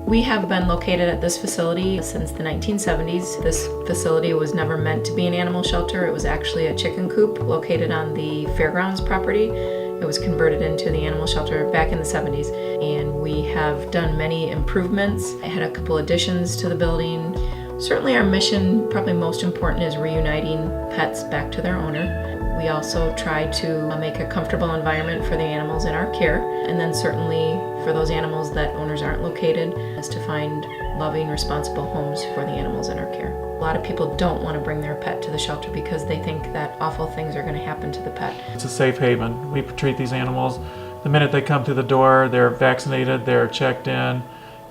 We have been located at this facility since the 1970s. This facility was never meant to be an animal shelter. It was actually a chicken coop located on the fairgrounds property. It was converted into the animal shelter back in the 70s, and we have done many improvements. I had a couple additions to the building. Certainly our mission, probably most important, is reuniting pets back to their owner. We also try to make a comfortable environment for the animals in our care, and then certainly for those animals that owners aren't located, is to find loving, responsible homes for the animals in our care. A lot of people don't want to bring their pet to the shelter because they think that awful things are going to happen to the pet. It's a safe haven. We treat these animals, the minute they come through the door, they're vaccinated, they're checked in.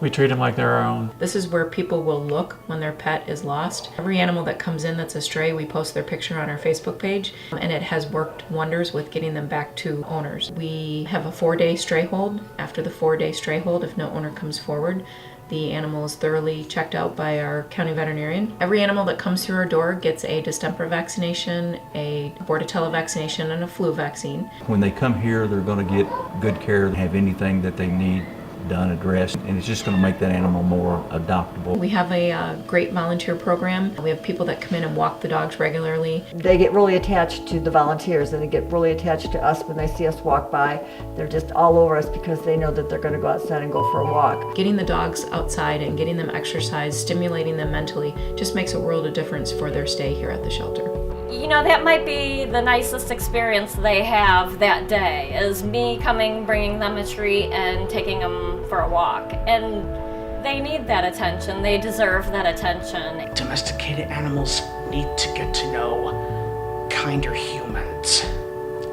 We treat them like they're our own. This is where people will look when their pet is lost. Every animal that comes in that's a stray, we post their picture on our Facebook page, and it has worked wonders with getting them back to owners. We have a 4-day stray hold. After the 4-day stray hold, if no owner comes forward, the animal is thoroughly checked out by our county veterinarian. Every animal that comes through our door gets a distemper vaccination, a Porte vaccination, and a flu vaccine. When they come here, they're going to get good care, have anything that they need done, addressed, and it's just going to make that animal more adoptable. We have a great volunteer program. We have people that come in and walk the dogs regularly. They get really attached to the volunteers, and they get really attached to us when they see us walk by. They're just all over us because they know that they're going to go outside and go for a walk. Getting the dogs outside and getting them exercise, stimulating them mentally, just makes a world of difference for their stay here at the shelter. You know, that might be the nicest experience they have that day, is me coming, bringing them a treat, and taking them for a walk. And they need that attention. They deserve that attention. Domesticated animals need to get to know kinder humans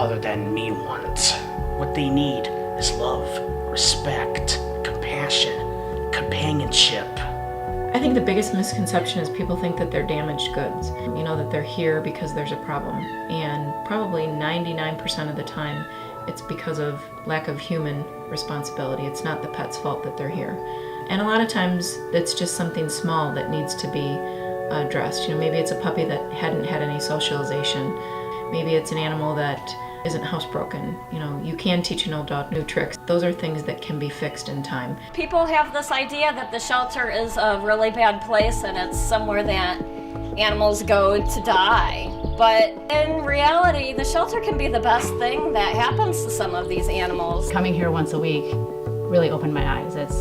other than mean ones. What they need is love, respect, compassion, companionship. I think the biggest misconception is people think that they're damaged goods. You know, that they're here because there's a problem. And probably 99% of the time, it's because of lack of human responsibility. It's not the pet's fault that they're here. And a lot of times, it's just something small that needs to be addressed. You know, maybe it's a puppy that hadn't had any socialization. Maybe it's an animal that isn't housebroken. You know, you can teach an old dog new tricks. Those are things that can be fixed in time. People have this idea that the shelter is a really bad place and it's somewhere that animals go to die. But in reality, the shelter can be the best thing that happens to some of these animals. Coming here once a week really opened my eyes. It's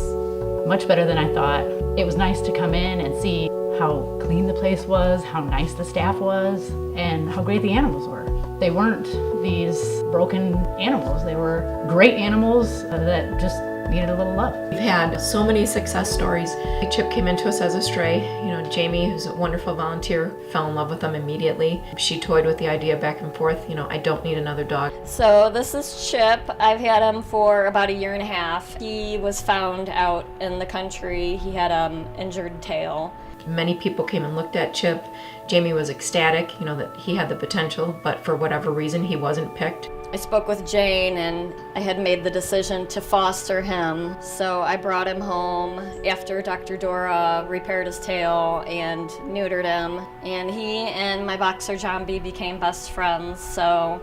much better than I thought. It was nice to come in and see how clean the place was, how nice the staff was, and how great the animals were. They weren't these broken animals. They were great animals that just needed a little love. We've had so many success stories. Chip came into us as a stray. You know, Jamie, who's a wonderful volunteer, fell in love with him immediately. She toyed with the idea back and forth, you know, I don't need another dog. So this is Chip. I've had him for about 1.5 years. He was found out in the country. He had an injured tail. Many people came and looked at Chip. Jamie was ecstatic, you know, that he had the potential, but for whatever reason, he wasn't picked. I spoke with Jane and I had made the decision to foster him. So I brought him home after Dr. Dora repaired his tail and neutered him. And he and my boxer Jambi became best friends, so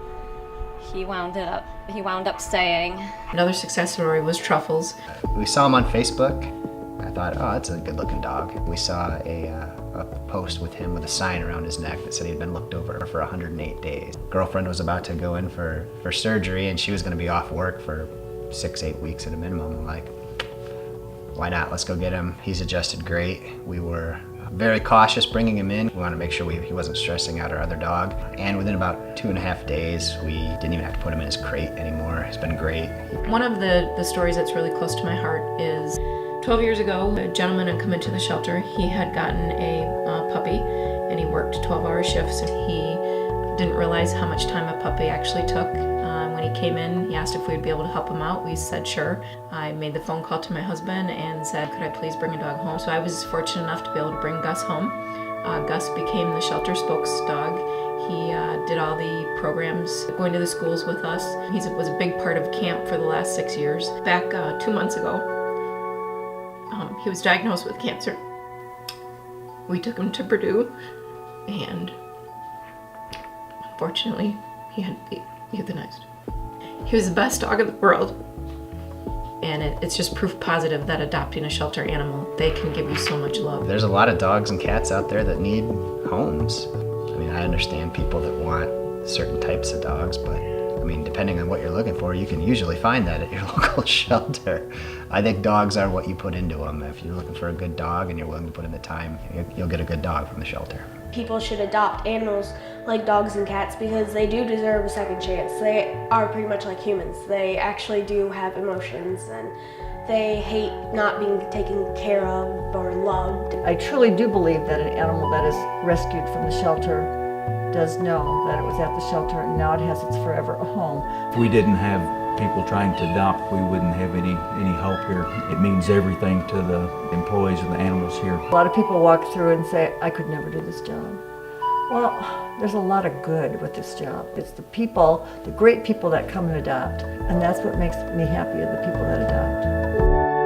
he wound up staying. Another success story was Truffles. We saw him on Facebook. I thought, oh, that's a good-looking dog. We saw a post with him with a sign around his neck that said he'd been looked over for 108 days. Girlfriend was about to go in for surgery, and she was going to be off work for 6-8 weeks at a minimum. I'm like, why not? Let's go get him. He's adjusted great. We were very cautious bringing him in. We wanted to make sure he wasn't stressing out our other dog. And within about 2.5 days, we didn't even have to put him in his crate anymore. It's been great. One of the stories that's really close to my heart is 12 years ago, a gentleman had come into the shelter. He had gotten a puppy, and he worked 12-hour shifts. He didn't realize how much time a puppy actually took. When he came in, he asked if we'd be able to help him out. We said sure. I made the phone call to my husband and said, could I please bring a dog home? So I was fortunate enough to be able to bring Gus home. Gus became the shelter spokes dog. He did all the programs, going to the schools with us. He was a big part of camp for the last 6 years. Back 2 months ago, he was diagnosed with cancer. We took him to Purdue, and unfortunately, he had to be euthanized. He was the best dog in the world, and it's just proof positive that adopting a shelter animal, they can give you so much love. There's a lot of dogs and cats out there that need homes. I mean, I understand people that want certain types of dogs, but I mean, depending on what you're looking for, you can usually find that at your local shelter. I think dogs are what you put into them. If you're looking for a good dog and you're willing to put in the time, you'll get a good dog from the shelter. People should adopt animals like dogs and cats because they do deserve a second chance. They are pretty much like humans. They actually do have emotions, and they hate not being taken care of or loved. I truly do believe that an animal that is rescued from the shelter does know that it was at the shelter and now it has its forever home. If we didn't have people trying to adopt, we wouldn't have any hope here. It means everything to the employees and the animals here. A lot of people walk through and say, I could never do this job. Well, there's a lot of good with this job. It's the people, the great people that come and adopt, and that's what makes me happy, are the people that adopt.